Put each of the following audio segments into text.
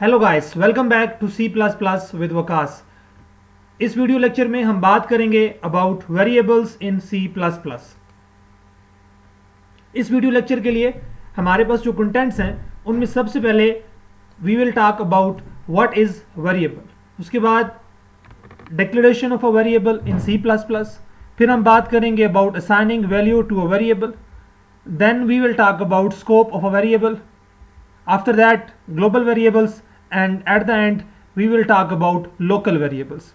Hello guys, welcome back to C plus plus with Waqas. इस video lecture में हम बात करेंगे about variables in C plus plus. इस वीडियो लेक्चर के लिए हमारे पास जो कंटेंट्स हैं उनमें सबसे पहले we will talk about what is variable, उसके बाद declaration of a variable in C plus plus, फिर हम बात करेंगे about assigning value to a variable, then we will talk about scope of a variable, after that global variables, and at the end we will talk about local variables.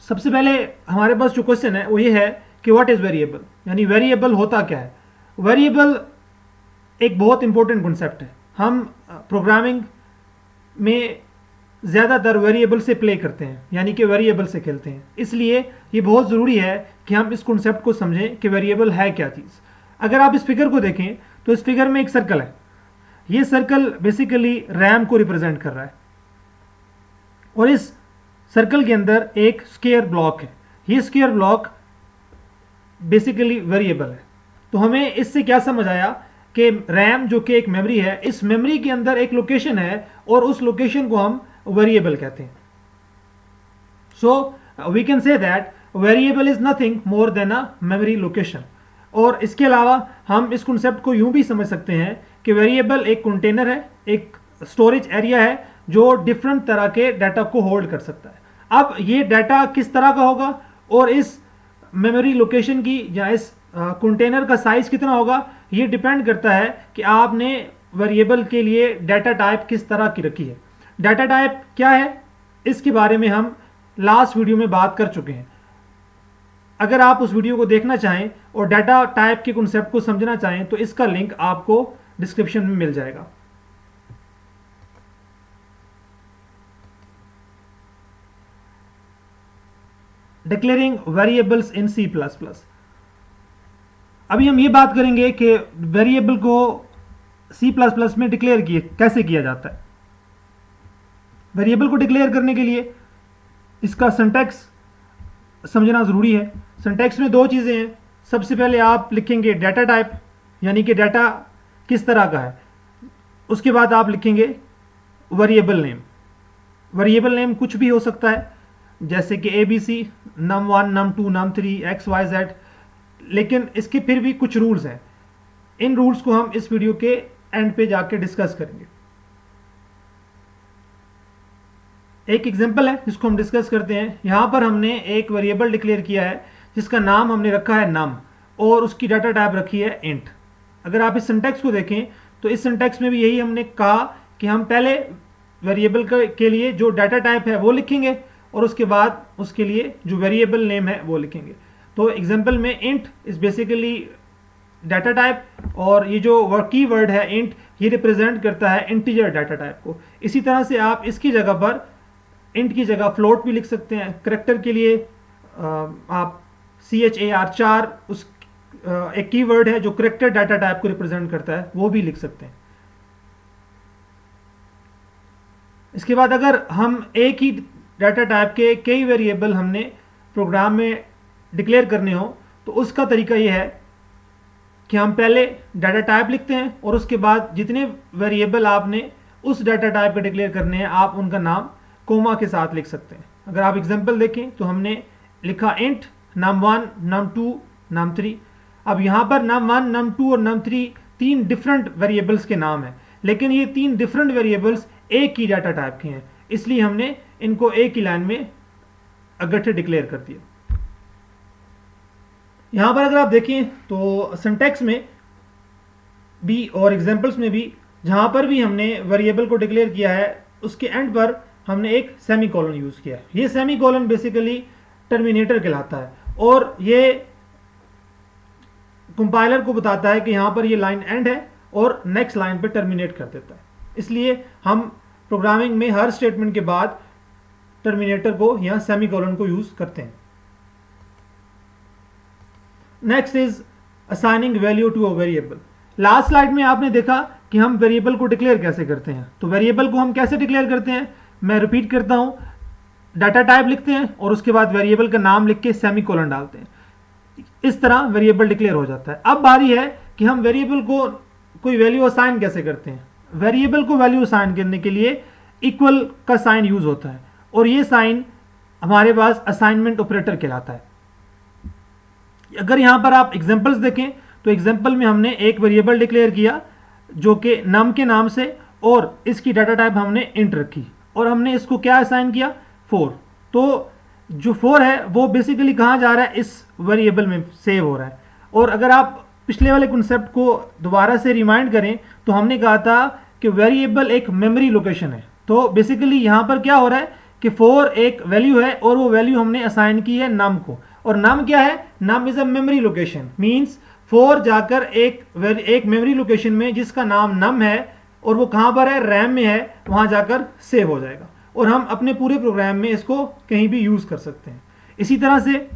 सबसे पहले हमारे पास जो question है वो ये है कि व्हाट इज वेरिएबल, यानी वेरिएबल होता क्या है। वेरिएबल एक बहुत इंपॉर्टेंट कॉन्सेप्ट है। हम प्रोग्रामिंग में ज़्यादातर वेरिएबल से प्ले करते हैं, यानी कि वेरिएबल से खेलते हैं, इसलिए ये बहुत ज़रूरी है कि हम इस कॉन्सेप्ट को समझें कि वेरिएबल है क्या चीज़। अगर आप इस फिगर को देखें तो इस फिगर में एक सर्कल है। ये सर्कल बेसिकली रैम को रिप्रेजेंट कर रहा है और इस सर्कल के अंदर एक स्क्वायर ब्लॉक है। ये स्क्वायर ब्लॉक बेसिकली वेरिएबल है। तो हमें इससे क्या समझ आया कि रैम जो कि एक मेमोरी है, इस मेमोरी के अंदर एक लोकेशन है और उस लोकेशन को हम वेरिएबल कहते हैं। So we can say that variable is nothing more than a memory location. और इसके अलावा हम इस कॉन्सेप्ट को यूं भी समझ सकते हैं कि वेरिएबल एक कंटेनर है, एक स्टोरेज एरिया है जो डिफरेंट तरह के डाटा को होल्ड कर सकता है। अब ये डाटा किस तरह का होगा और इस मेमोरी लोकेशन की या इस कंटेनर का साइज कितना होगा, ये डिपेंड करता है कि आपने वेरिएबल के लिए डाटा टाइप किस तरह की रखी है। डाटा टाइप क्या है, इसके बारे में हम लास्ट वीडियो में बात कर चुके हैं। अगर आप उस वीडियो को देखना चाहें और डाटा टाइप के कॉन्सेप्ट को समझना चाहें तो इसका लिंक आपको डिस्क्रिप्शन में मिल जाएगा। Declaring variables in C plus plus. अभी हम ये बात करेंगे कि वेरिएबल को सी प्लस प्लस में डिक्लेयर कैसे किया जाता है। वेरिएबल को डिक्लेयर करने के लिए इसका सिंटैक्स समझना ज़रूरी है। सिंटैक्स में दो चीज़ें हैं। सबसे पहले आप लिखेंगे डाटा टाइप, यानी कि डाटा किस तरह का है। उसके बाद आप लिखेंगे वेरिएबल नेम। वेरिएबल नेम कुछ भी हो सकता है, जैसे कि ABC, num1, num2, num3, XYZ, लेकिन इसके फिर भी कुछ रूल्स हैं। इन रूल्स को हम इस वीडियो के एंड पे जाके डिस्कस करेंगे। एक एग्जांपल है जिसको हम डिस्कस करते हैं। यहाँ पर हमने एक वेरिएबल डिक्लेयर किया है जिसका नाम हमने रखा है num और उसकी डाटा टाइप रखी है int। अगर आप इस सिंटैक्स को देखें तो इस सिंटैक्स में भी यही हमने कहा कि हम पहले वेरिएबल के लिए जो डाटा टाइप है वो लिखेंगे और उसके बाद उसके लिए जो वेरिएबल नेम है वो लिखेंगे। तो एग्जांपल में int is basically data type और ये जो की वर्ड है int, ये रिप्रेजेंट करता है इंटीजर डाटा टाइप को। इसी तरह से आप इसकी जगह पर int की जगह फ्लोट भी लिख सकते हैं। करेक्टर के लिए आप CHAR4 उस एक कीवर्ड है जो करेक्टर डाटा टाइप को रिप्रेजेंट करता है, वो भी लिख सकते हैं। इसके बाद अगर हम एक ही डाटा टाइप के कई वेरिएबल हमने प्रोग्राम में डिक्लेयर करने हो तो उसका तरीका ये है कि हम पहले डाटा टाइप लिखते हैं और उसके बाद जितने वेरिएबल आपने उस डाटा टाइप पे डिक्लेयर करने हैं आप उनका नाम कोमा के साथ लिख सकते हैं। अगर आप एग्जांपल देखें तो हमने लिखा int num1, num2, num3। अब यहाँ पर num1, num2 और num3 तीन डिफरेंट वेरिएबल्स के नाम हैं, लेकिन ये तीन डिफरेंट वेरिएबल्स एक ही डाटा टाइप के हैं, इसलिए हमने इनको एक ही लाइन में इकट्ठे डिक्लेयर कर दिया। यहाँ पर अगर आप देखें तो सिंटैक्स में भी और एग्जाम्पल्स में भी जहाँ पर भी हमने वेरिएबल को डिक्लेयर किया है उसके एंड पर हमने एक सेमीकोलन यूज किया है। ये सेमीकोलन बेसिकली टर्मिनेटर कहलाता है और ये कंपाइलर को बताता है कि यहाँ पर ये लाइन एंड है और नेक्स्ट लाइन पे टर्मिनेट कर देता है। इसलिए हम प्रोग्रामिंग में हर स्टेटमेंट के बाद टर्मिनेटर को या सेमीकोलन को यूज करते हैं। Next is assigning value to a variable. Last slide में आपने देखा कि हम वेरिएबल को डिक्लेयर कैसे करते हैं। तो वेरिएबल को हम कैसे डिक्लेयर करते हैं, मैं रिपीट करता हूं। डाटा टाइप लिखते हैं और उसके बाद वेरिएबल का नाम लिख के सेमीकोलन डालते हैं। इस तरह वेरिएबल डिक्लेयर हो जाता है। अब बारी है कि हम वेरिएबल को कोई वैल्यू असाइन कैसे करते हैं? वेरिएबल को वैल्यू असाइन करने के लिए इक्वल का साइन यूज होता है, और ये साइन हमारे पास असाइनमेंट ऑपरेटर कहलाता है। अगर यहां पर आप एग्जांपल्स देखें तो एग्जांपल में हमने एक वेरिएबल डिक्लेयर किया जो कि नम के नाम से, और इसकी डाटा टाइप हमने इंट रखी, और हमने इसको क्या असाइन किया? 4। तो जो 4 है वो बेसिकली कहाँ जा रहा है? इस वेरिएबल में सेव हो रहा है। और अगर आप पिछले वाले कॉन्सेप्ट को दोबारा से रिमाइंड करें तो हमने कहा था कि वेरिएबल एक मेमोरी लोकेशन है। तो बेसिकली यहाँ पर क्या हो रहा है कि 4 एक वैल्यू है, और वो वैल्यू हमने असाइन की है नम को, और नम क्या है? Num is a memory location, means 4 जाकर एक मेमोरी लोकेशन में जिसका नाम नम है, और वो कहाँ पर है? रैम में है, वहाँ जाकर सेव हो जाएगा, और हम अपने पूरे प्रोग्राम में इसको कहीं भी यूज कर सकते हैं। इसी तरह से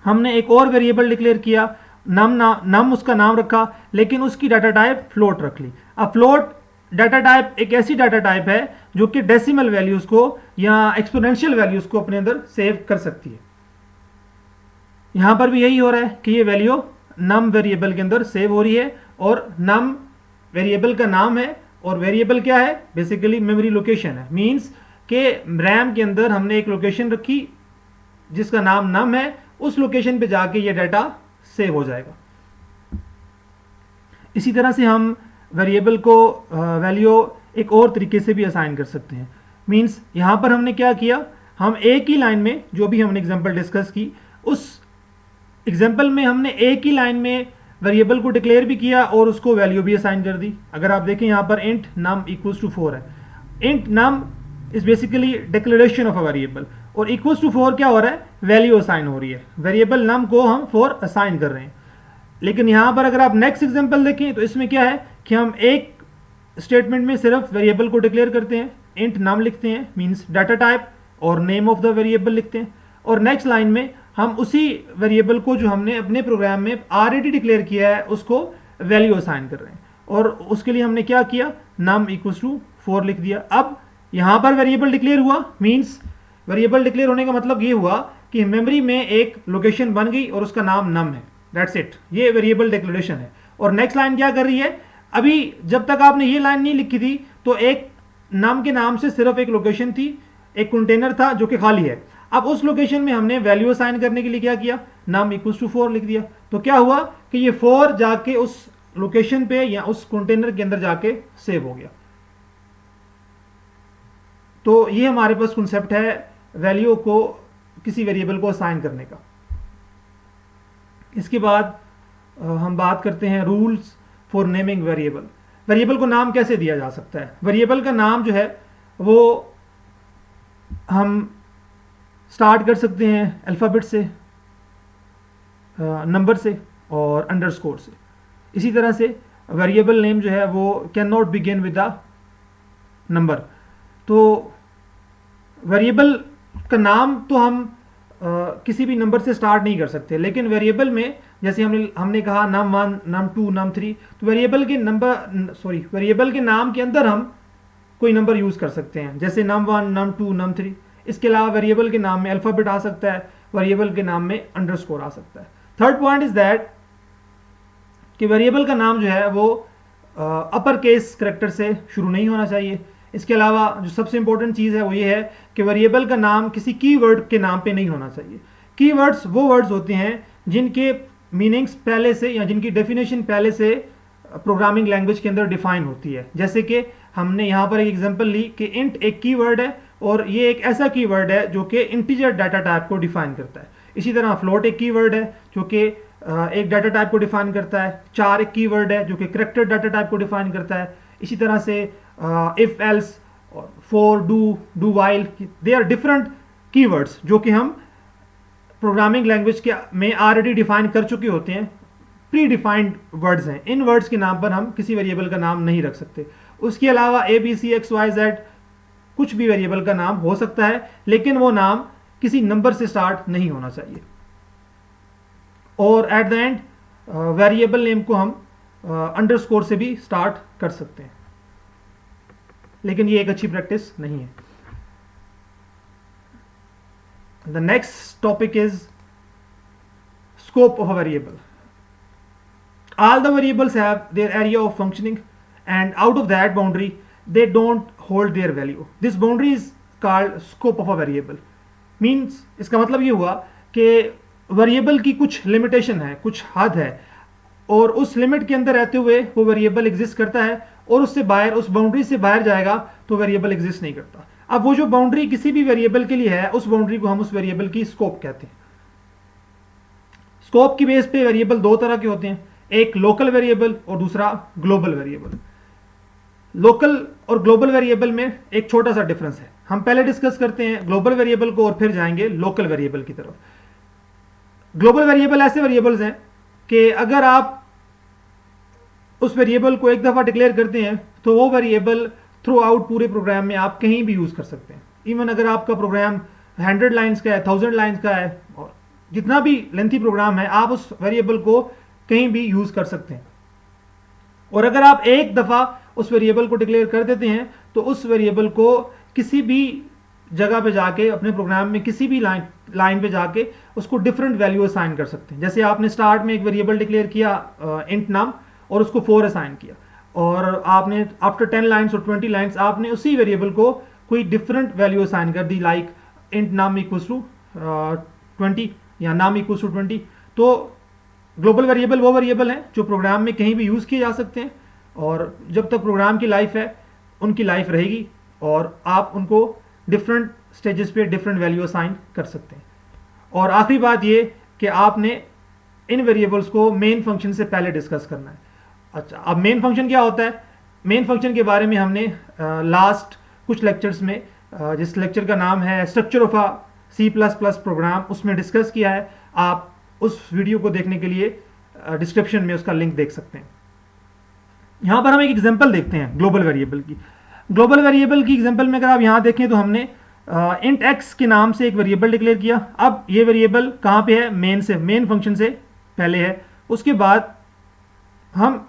हमने एक और वेरिएबल डिक्लेयर किया, नम उसका नाम रखा, लेकिन उसकी डाटा टाइप फ्लोट रख ली। अब फ्लोट डाटा टाइप एक ऐसी डाटा टाइप है जो कि डेसिमल वैल्यूज को या एक्सपोनेंशियल वैल्यूज को अपने अंदर सेव कर सकती है। यहां पर भी यही हो रहा है कि ये वैल्यू नम वेरिएबल के अंदर सेव हो रही है, और नम वेरिएबल का नाम है, और वेरिएबल क्या है? बेसिकली मेमोरी लोकेशन है, मींस के रैम के अंदर हमने एक लोकेशन रखी जिसका नाम नम है, उस लोकेशन पे जाके ये डाटा सेव हो जाएगा। इसी तरह से हम वेरिएबल को वैल्यू एक और तरीके से भी असाइन कर सकते हैं। मींस यहां पर हमने क्या किया, हम एक ही लाइन में जो भी हमने एग्जांपल डिस्कस की, उस एग्जांपल में हमने एक ही लाइन में वेरिएबल को डिक्लेयर भी किया और उसको वैल्यू भी असाइन कर दी। अगर आप देखें यहां पर इंट नम इक्वल्स टू 4 है। Int num is basically declaration of a variable, और इक्वल्स टू 4 क्या हो रहा है? वैल्यू असाइन हो रही है, वेरिएबल नम को हम 4 असाइन कर रहे हैं। लेकिन यहां पर अगर आप नेक्स्ट एग्जांपल देखें तो इसमें क्या है कि हम एक स्टेटमेंट में सिर्फ वेरिएबल को डिक्लेयर करते हैं, इंट नाम लिखते हैं, मींस डाटा टाइप, और नेम ऑफ द वेरिएबल लिखते हैं, और नेक्स्ट लाइन में हम उसी वेरिएबल को जो हमने अपने प्रोग्राम में ऑलरेडी डिक्लेयर किया है उसको वैल्यू असाइन कर रहे हैं, और उसके लिए हमने क्या किया? नम इक्वल्स टू 4 लिख दिया। अब यहां पर वेरिएबल डिक्लेयर हुआ, मींस वेरिएबल डिक्लेयर होने का मतलब ये हुआ कि मेमोरी में एक लोकेशन बन गई और उसका नाम नम है, दैट्स इट, ये वेरिएबल डिक्लेरेशन है। और नेक्स्ट लाइन क्या कर रही है? अभी जब तक आपने ये लाइन नहीं लिखी थी तो एक नम के नाम से सिर्फ एक लोकेशन थी, एक कंटेनर था जो कि खाली है। अब उस लोकेशन में हमने वैल्यू असाइन करने के लिए क्या किया? नम इक्वल्स टू 4 लिख दिया। तो क्या हुआ कि ये 4 जाके उस लोकेशन पे या उस कंटेनर के अंदर जाके सेव हो गया। तो ये हमारे पास कॉन्सेप्ट है वैल्यू को किसी वेरिएबल को असाइन करने का। इसके बाद हम बात करते हैं rules for naming variable. Variable को नाम कैसे दिया जा सकता है? वेरिएबल का नाम जो है वो हम स्टार्ट कर सकते हैं अल्फ़ाबेट से, नंबर से और अंडरस्कोर से। इसी तरह से वेरिएबल नेम जो है वो can not begin with a number. तो वेरिएबल का नाम तो हम किसी भी नंबर से स्टार्ट नहीं कर सकते, लेकिन वेरिएबल में जैसे हमने कहा नम 1, नम 2, नम 3, तो वेरिएबल के नाम के अंदर हम कोई नंबर यूज कर सकते हैं, जैसे नम 1, नम 2, नम 3। इसके अलावा वेरिएबल के नाम में अल्फाबेट आ सकता है, वेरिएबल के नाम में अंडरस्कोर आ सकता है। थर्ड पॉइंट इज दैट कि वेरिएबल का नाम जो है वो अपर केस करैक्टर से शुरू नहीं होना चाहिए। इसके अलावा जो सबसे इंपॉर्टेंट चीज़ है वो ये है कि वेरिएबल का नाम किसी कीवर्ड के नाम पे नहीं होना चाहिए। कीवर्ड्स वो वर्ड्स होते हैं जिनके मीनिंग्स पहले से या जिनकी डेफिनेशन पहले से प्रोग्रामिंग लैंग्वेज के अंदर डिफाइन होती है। जैसे कि हमने यहाँ पर एक एग्जांपल ली कि इंट एक कीवर्ड है और ये एक ऐसा कीवर्ड है जो कि इंटीजर डाटा टाइप को डिफाइन करता है। इसी तरह फ्लोट एक कीवर्ड है जो कि एक डाटा टाइप को डिफाइन करता है। 4 एक कीवर्ड है जो कि करैक्टर डाटा टाइप को डिफाइन करता है। इसी तरह से इफ एल्स और for, do while, they are different keywords जो कि हम प्रोग्रामिंग लैंग्वेज के में ऑलरेडी डिफाइन कर चुके होते हैं, प्री डिफाइंड वर्ड्स हैं। इन वर्ड्स के नाम पर हम किसी वेरिएबल का नाम नहीं रख सकते। उसके अलावा ABCXYZ कुछ भी वेरिएबल का नाम हो सकता है, लेकिन वो नाम किसी नंबर से स्टार्ट नहीं होना चाहिए। और at the end variable name को हम अंडरस्कोर से भी स्टार्ट कर सकते हैं, लेकिन ये एक अच्छी प्रैक्टिस नहीं है। The next topic is scope of a variable. all the variables have their area of functioning, and out of that boundary they don't hold their value. This boundary is called scope of a variable. Means इसका मतलब ये हुआ कि variable की कुछ limitation है, कुछ हद है, और उस लिमिट के अंदर रहते हुए वो वेरिएबल एग्जिस्ट करता है, और उससे बाहर, उस बाउंड्री से बाहर जाएगा तो वेरिएबल एग्जिस्ट नहीं करता। अब वो जो बाउंड्री किसी भी वेरिएबल के लिए है, उस बाउंड्री को हम उस वेरिएबल की स्कोप कहते हैं। स्कोप की बेस पे वेरिएबल दो तरह के होते हैं, एक लोकल वेरिएबल और दूसरा ग्लोबल वेरिएबल। लोकल और ग्लोबल वेरिएबल में एक छोटा सा डिफरेंस है। हम पहले डिस्कस करते हैं ग्लोबल वेरिएबल को और फिर जाएंगे लोकल वेरिएबल की तरफ। ग्लोबल वेरिएबल ऐसे वेरिएबल्स हैं कि अगर आप उस वेरिएबल को एक दफ़ा डिक्लेयर करते हैं तो वो वेरिएबल थ्रू आउट पूरे प्रोग्राम में आप कहीं भी यूज़ कर सकते हैं। इवन अगर आपका प्रोग्राम 100 लाइन्स का है, 1000 लाइन्स का है, और जितना भी लेंथी प्रोग्राम है, आप उस वेरिएबल को कहीं भी यूज़ कर सकते हैं। और अगर आप एक दफ़ा उस वेरिएबल को डिक्लेयर कर देते हैं तो उस वेरिएबल को किसी भी जगह पे जाके, अपने प्रोग्राम में किसी भी लाइन पे जाके उसको डिफरेंट वैल्यू असाइन कर सकते हैं। जैसे आपने स्टार्ट में एक वेरिएबल डिक्लेयर किया इंट नाम, और उसको 4 असाइन किया, और आपने आफ्टर 10 लाइन्स और 20 लाइन्स आपने उसी वेरिएबल को कोई डिफरेंट वैल्यू असाइन कर दी, लाइक इंट नाम इक्वल्स टू 20 या नाम इक्वल्स टू 20। तो ग्लोबल वेरिएबल वो वेरिएबल हैं जो प्रोग्राम में कहीं भी यूज़ किए जा सकते हैं, और जब तक प्रोग्राम की लाइफ है उनकी लाइफ रहेगी, और आप उनको डिफरेंट स्टेजेस पे डिफरेंट वैल्यू असाइन कर सकते हैं। और आखिरी बात ये कि आपने इन वेरिएबल्स को मेन फंक्शन से पहले डिस्कस करना है। अच्छा, अब मेन फंक्शन क्या होता है? मेन फंक्शन के बारे में हमने लास्ट कुछ लेक्चर्स में, जिस लेक्चर का नाम है structure of a C++ program, उसमें डिस्कस किया है। आप उस वीडियो को देखने के लिए डिस्क्रिप्शन में उसका लिंक देख सकते हैं। यहाँ पर हम एक एग्जांपल देखते हैं ग्लोबल वेरिएबल की। ग्लोबल वेरिएबल की एग्जांपल में अगर आप यहाँ देखें तो हमने इंट x के नाम से एक वेरिएबल डिक्लेयर किया। अब ये वेरिएबल कहाँ पे है? मेन फंक्शन से पहले है। उसके बाद हम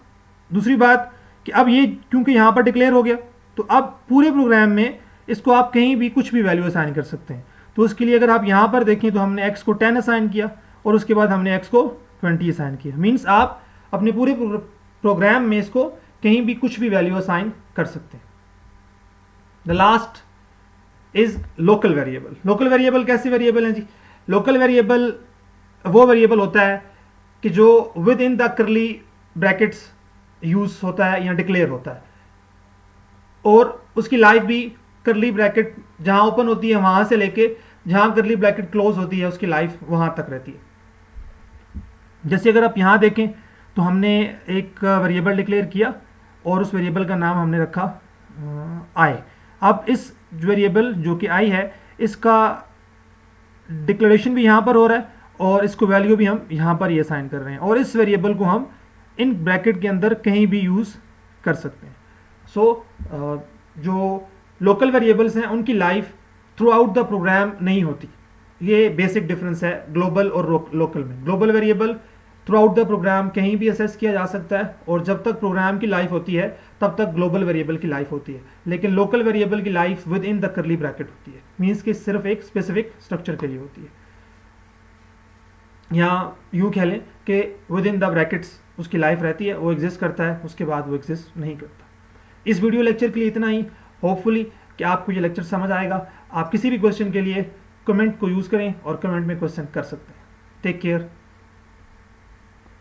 दूसरी बात कि अब ये क्योंकि यहाँ पर डिक्लेयर हो गया, तो अब पूरे प्रोग्राम में इसको आप कहीं भी कुछ भी वैल्यू असाइन कर सकते हैं। तो उसके लिए अगर आप यहाँ पर देखें तो हमने x को 10 असाइन किया, और उसके बाद हमने x को 20 असाइन किया। मीन्स आप अपने पूरे प्रोग्राम में इसको कहीं भी कुछ भी वैल्यू असाइन कर सकते हैं। The last is local variable. Local variable कैसे वेरिएबल है जी? लोकल वेरिएबल वो वेरिएबल होता है कि जो विद इन द करली ब्रैकेट्स यूज होता है या डिक्लेयर होता है, और उसकी लाइफ भी करली ब्रैकेट जहां ओपन होती है वहां से लेके जहां करली ब्रैकेट क्लोज होती है उसकी लाइफ वहां तक रहती है। जैसे अगर आप यहां देखें तो हमने एक वेरिएबल डिक्लेयर किया और उस वेरिएबल का नाम हमने रखा आई। अब इस वेरिएबल जो कि आई है, इसका डिक्लेरेशन भी यहाँ पर हो रहा है और इसको वैल्यू भी हम यहाँ पर ये असाइन कर रहे हैं, और इस वेरिएबल को हम इन ब्रैकेट के अंदर कहीं भी यूज़ कर सकते हैं। सो जो लोकल वेरिएबल्स हैं उनकी life throughout the program नहीं होती। ये बेसिक डिफरेंस है ग्लोबल और लोकल में। Global variable throughout the program कहीं भी असेस किया जा सकता है, और जब तक प्रोग्राम की लाइफ होती है तब तक ग्लोबल वेरिएबल की लाइफ होती है। लेकिन लोकल वेरिएबल की लाइफ विद इन द करली ब्रैकेट होती है, मीन्स कि सिर्फ एक स्पेसिफिक स्ट्रक्चर के लिए होती है। यहाँ यूँ कह लें कि विद इन द ब्रैकेट्स उसकी लाइफ रहती है, वो एग्जिस्ट करता है, उसके बाद वो एग्जिस्ट नहीं करता। इस वीडियो लेक्चर के लिए इतना ही। होपफुली कि आपको ये लेक्चर समझ आएगा। आप किसी भी क्वेश्चन के लिए कमेंट को यूज़ करें और कमेंट में क्वेश्चन कर सकते हैं। Take care.